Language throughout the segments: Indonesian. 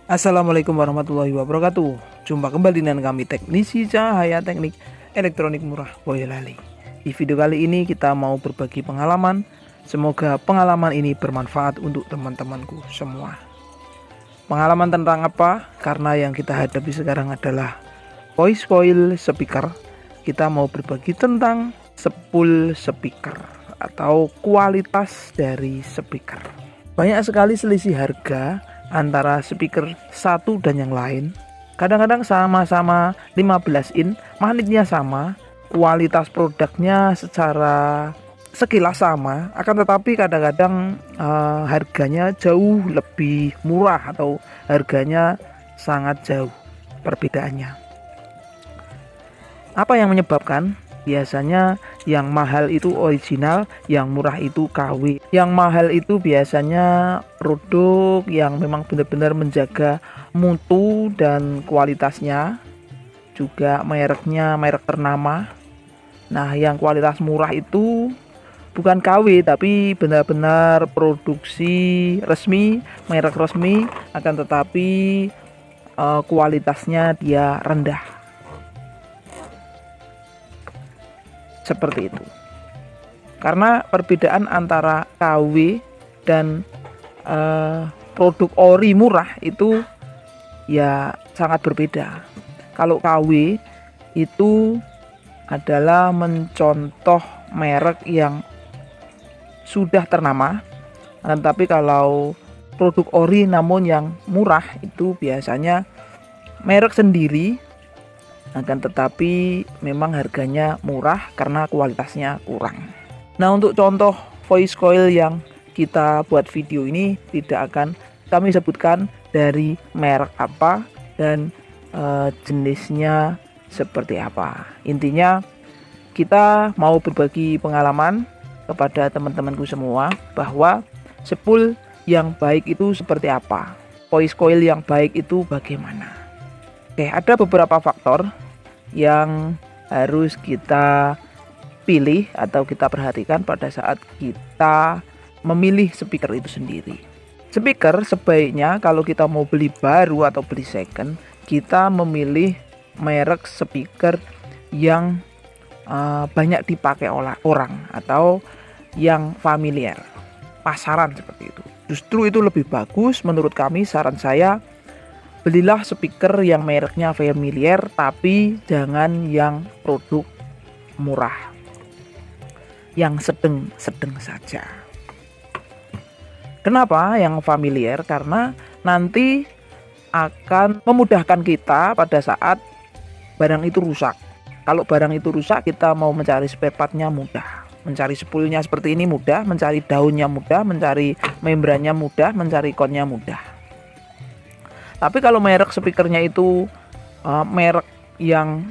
Assalamualaikum warahmatullahi wabarakatuh. Jumpa kembali dengan kami Teknisi Cahaya Teknik Elektronik Murah Boyolali. Di video kali ini kita mau berbagi pengalaman. Semoga pengalaman ini bermanfaat untuk teman-temanku semua. Pengalaman tentang apa? Karena yang kita hadapi sekarang adalah voice coil speaker. Kita mau berbagi tentang spool speaker atau kualitas dari speaker. Banyak sekali selisih harga antara speaker satu dan yang lain. Kadang-kadang sama-sama 15 in, magnetnya sama, kualitas produknya secara sekilas sama, akan tetapi kadang-kadang harganya jauh lebih murah atau harganya sangat jauh perbedaannya. Apa yang menyebabkan? Biasanya yang mahal itu original, yang murah itu KW. Yang mahal itu biasanya produk yang memang benar-benar menjaga mutu dan kualitasnya, juga mereknya merek ternama. Nah, yang kualitas murah itu bukan KW tapi benar-benar produksi resmi, merek resmi, akan tetapi kualitasnya dia rendah. Seperti itu. Karena perbedaan antara KW dan produk ori murah itu ya sangat berbeda. Kalau KW itu adalah mencontoh merek yang sudah ternama, tetapi kalau produk ori namun yang murah itu biasanya merek sendiri, akan tetapi memang harganya murah karena kualitasnya kurang. Nah, untuk contoh voice coil yang kita buat video ini tidak akan kami sebutkan dari merek apa dan jenisnya seperti apa. Intinya kita mau berbagi pengalaman kepada teman-temanku semua bahwa spool yang baik itu seperti apa, voice coil yang baik itu bagaimana. Oke, ada beberapa faktor yang harus kita pilih atau kita perhatikan pada saat kita memilih speaker itu sendiri. Speaker sebaiknya kalau kita mau beli baru atau beli second, kita memilih merek speaker yang banyak dipakai oleh orang atau yang familiar, pasaran seperti itu. Justru itu lebih bagus menurut kami. Saran saya, belilah speaker yang mereknya familiar tapi jangan yang produk murah, yang sedang-sedang saja. Kenapa yang familiar? Karena nanti akan memudahkan kita pada saat barang itu rusak. Kalau barang itu rusak, kita mau mencari spare partnya mudah, mencari spoolnya seperti ini mudah, mencari daunnya mudah, mencari membrannya mudah, mencari konnya mudah. Tapi kalau merek speakernya itu merek yang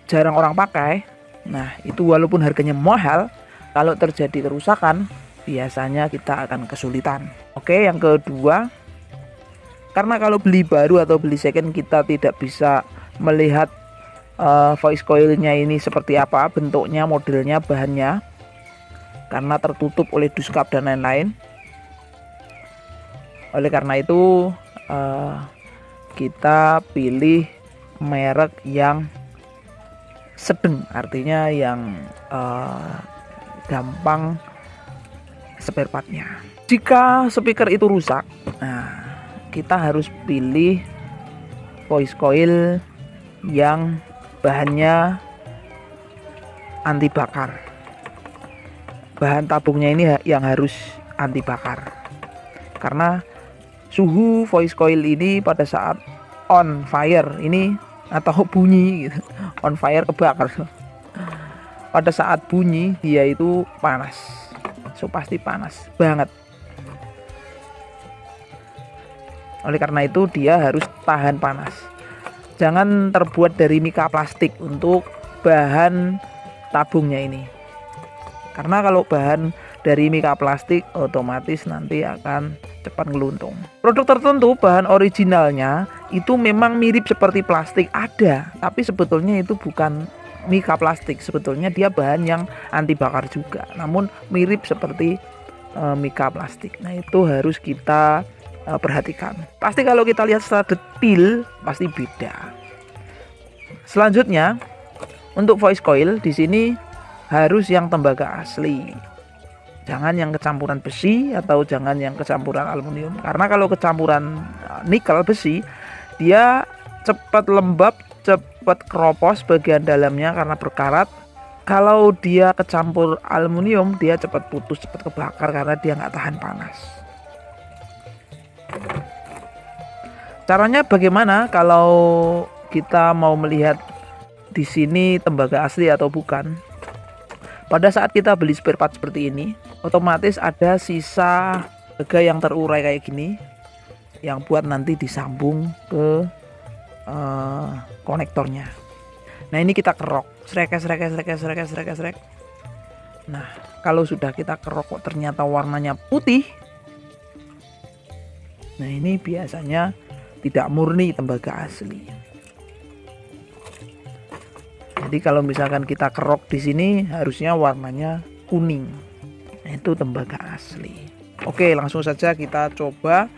jarang orang pakai, nah itu walaupun harganya mahal, kalau terjadi kerusakan biasanya kita akan kesulitan. Oke, yang kedua, karena kalau beli baru atau beli second kita tidak bisa melihat voice coilnya ini seperti apa, bentuknya, modelnya, bahannya, karena tertutup oleh duskap dan lain-lain. Oleh karena itu kita pilih merek yang sedang, artinya yang gampang spare partnya. Jika speaker itu rusak, nah kita harus pilih voice coil yang bahannya anti bakar. Bahan tabungnya ini yang harus anti bakar, karena suhu voice coil ini pada saat on fire ini atau bunyi gitu, on fire kebakar, pada saat bunyi dia itu panas, so pasti panas banget. Oleh karena itu dia harus tahan panas. Jangan terbuat dari mika plastik untuk bahan tabungnya ini, karena kalau bahan dari mika plastik otomatis nanti akan cepat ngeluntung. Produk tertentu bahan originalnya itu memang mirip seperti plastik ada, tapi sebetulnya itu bukan mika plastik. Sebetulnya dia bahan yang anti bakar juga, namun mirip seperti mika plastik. Nah, itu harus kita perhatikan. Pasti kalau kita lihat secara detail pasti beda. Selanjutnya untuk voice coil di sini harus yang tembaga asli. Jangan yang kecampuran besi atau jangan yang kecampuran aluminium. Karena kalau kecampuran nikel besi, dia cepat lembab, cepat keropos bagian dalamnya karena berkarat. Kalau dia kecampur aluminium, dia cepat putus, cepat kebakar karena dia nggak tahan panas. Caranya bagaimana kalau kita mau melihat di sini tembaga asli atau bukan? Pada saat kita beli spare part seperti ini, otomatis ada sisa tembaga yang terurai kayak gini, yang buat nanti disambung ke konektornya. Nah ini kita kerok, srek. Nah kalau sudah kita kerok kok ternyata warnanya putih, nah ini biasanya tidak murni tembaga asli. Jadi kalau misalkan kita kerok di sini harusnya warnanya kuning. Nah itu tembaga asli. Oke, langsung saja kita coba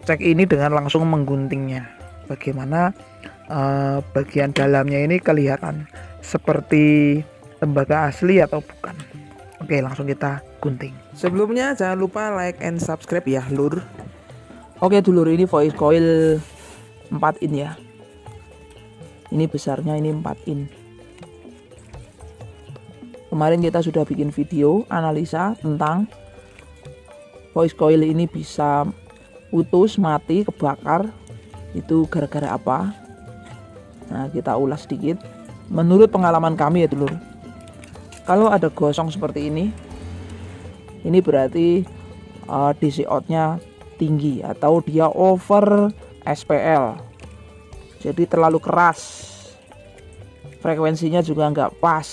cek ini dengan langsung mengguntingnya. Bagaimana bagian dalamnya ini kelihatan seperti tembaga asli atau bukan. Oke, langsung kita gunting. Sebelumnya jangan lupa like and subscribe ya, Lur. Oke dulur, ini voice coil 4 in ya. Ini besarnya ini 4 in. Kemarin kita sudah bikin video analisa tentang voice coil ini bisa putus, mati, kebakar. Itu gara-gara apa? Nah kita ulas sedikit. Menurut pengalaman kami ya dulur, kalau ada gosong seperti ini berarti DC out-nya tinggi atau dia over SPL, jadi terlalu keras, frekuensinya juga nggak pas,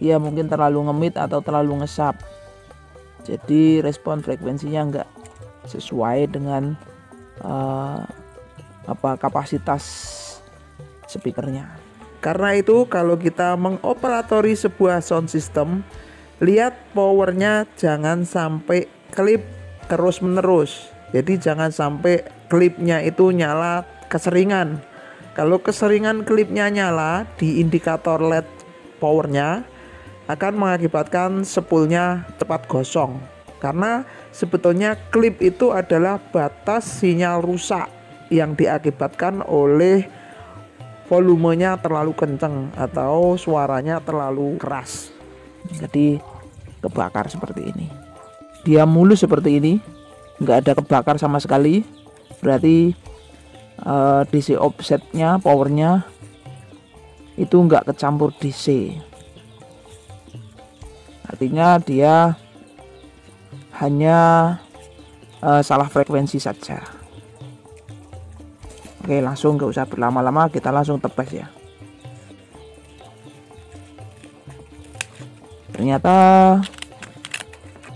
ya mungkin terlalu ngemit atau terlalu ngesap, jadi respon frekuensinya nggak sesuai dengan kapasitas speakernya. Karena itu kalau kita mengoperatori sebuah sound system, lihat powernya jangan sampai klip terus menerus. Jadi jangan sampai klipnya itu nyala keseringan. Kalau keseringan klipnya nyala di indikator LED powernya, akan mengakibatkan spoolnya cepat gosong. Karena sebetulnya klip itu adalah batas sinyal rusak yang diakibatkan oleh volumenya terlalu kencang atau suaranya terlalu keras. Jadi kebakar seperti ini. Dia mulus seperti ini, nggak ada kebakar sama sekali, berarti DC offsetnya, powernya itu nggak kecampur DC. Artinya dia hanya salah frekuensi saja. Oke, langsung nggak usah berlama-lama, kita langsung tebas ya. Ternyata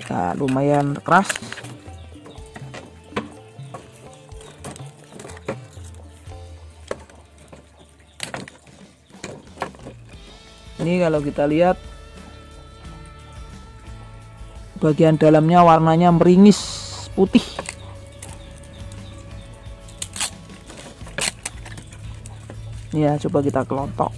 ya, lumayan keras. Ini kalau kita lihat bagian dalamnya warnanya meringis putih. Ya, coba kita kelontok.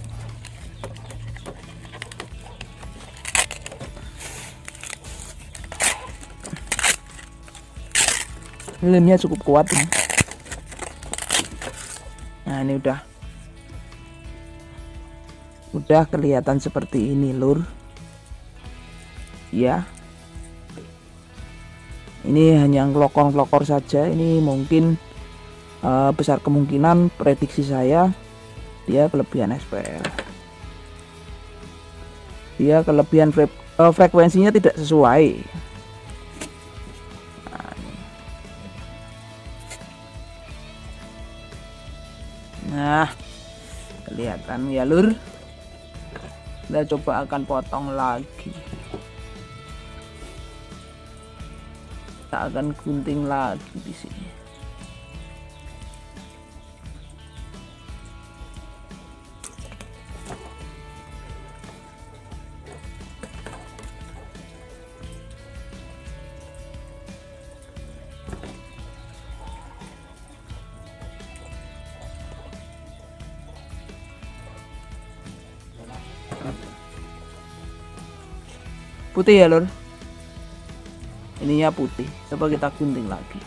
Lemnya cukup kuat ini. Nah, ini udah kelihatan seperti ini, Lur. Ya. Ini hanya ngelokor-ngelokor saja. Ini mungkin besar kemungkinan prediksi saya dia kelebihan SPL. Dia kelebihan frekuensinya tidak sesuai. Nah, kelihatan ya, Lur. Kita coba akan potong lagi. Kita akan gunting lagi di sini. Putih ya lur, ininya putih. Coba kita gunting lagi.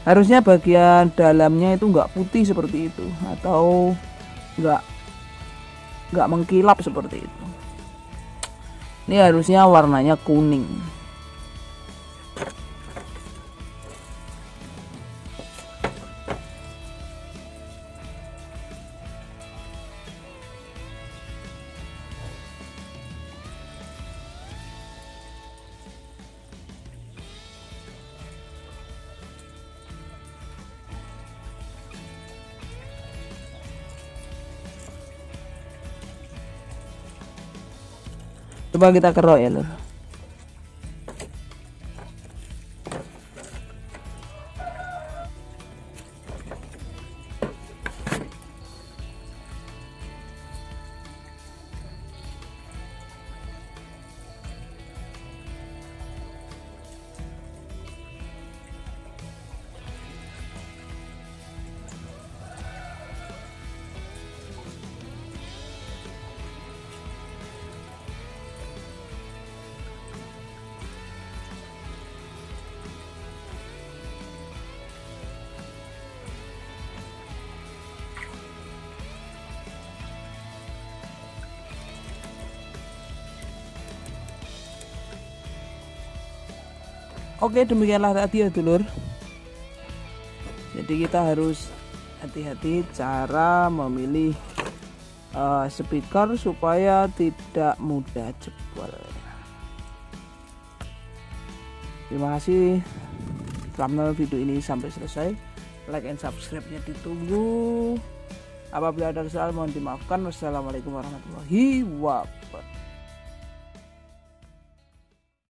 Harusnya bagian dalamnya itu nggak putih seperti itu, atau nggak mengkilap seperti itu. Ini harusnya warnanya kuning. Coba kita kerok ya lur. Oke, demikianlah tadi ya dulur. Jadi kita harus hati-hati cara memilih speaker supaya tidak mudah jebol. Terima kasih telah menonton video ini sampai selesai. Like and subscribe-nya ditunggu. Apabila ada kesalahan mohon dimaafkan. Wassalamualaikum warahmatullahi wabarakatuh.